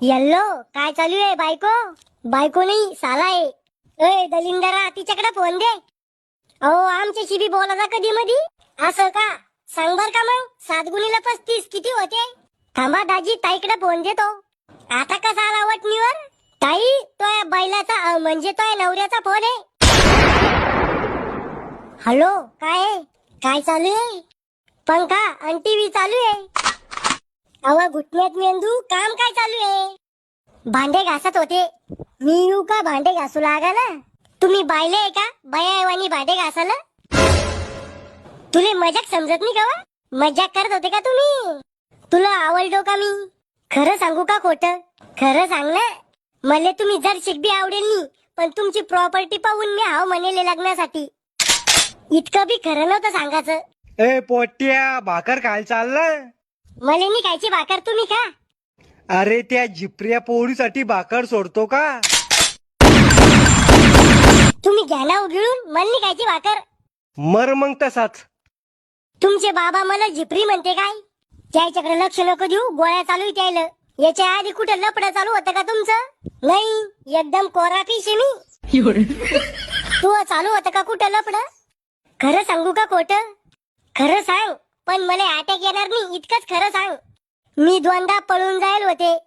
Yellow काय चालू आहे बायको? बायको नाही साला आहे. ए दलिंदरा तिच्याकडे फोन दे. अहो आमच्याशी बी बोलायचा कधी मधी. असं का? सांग बर का मग 7 गुणिले 35 किती होते? थांबा दाजी ताईकडे फोन देतो. आता कसा आला वटणीवर? ताई तो या बैलाचा म्हणजे तो या नवऱ्याचा फोन आहे. हॅलो काय चालू आहे? पंखा आणि टीव्ही चालू आहे. अव घुटण्यात मेंदू काम काय चालू आहे? भांडे घासत होते. मी येऊ का भांडे घासू लागायला? तुम्ही बायले आहे का बायावानी भांडे घासायला? तुले मजाक समजत नाही का? मजाक करत होते का तुम्ही? तुला आवडलो का मी? खरं सांगू का खोटं? खरं सांग ना. मले तुम्ही जर शिकबी आवडेल नी, पण तुमची प्रॉपर्टी पाहून मी हाव म्हणेले लग्नासाठी. इतकं बी खरं नव्हतं सांगायचं. ए पोट्या भाकर खायला चाललाय? मले नी खायची भाकर तुम्ही खा. अरे त्या झिपऱ्या पोळीसाठी भाकर सोडतो का? तुम्ही घ्या ना उघडून मला नी खायची भाकर. मर मग तसाच. तुमचे बाबा मला झिपरी म्हणते काय? त्याच्याकडे लक्ष नको देऊ, गोळ्या चालू त्याला. याच्या आधी कुठं लपडं चालू होतं का तुमचं? नाही एकदम कोरा फिश आहे मी. तू चालू होतं का कुठं लपडं? खरं सांगू का खोटं? खरं सांग पण मला अटॅक येणार नाही इतकंच खरं सांग. मी 2दा पळून जायल होते.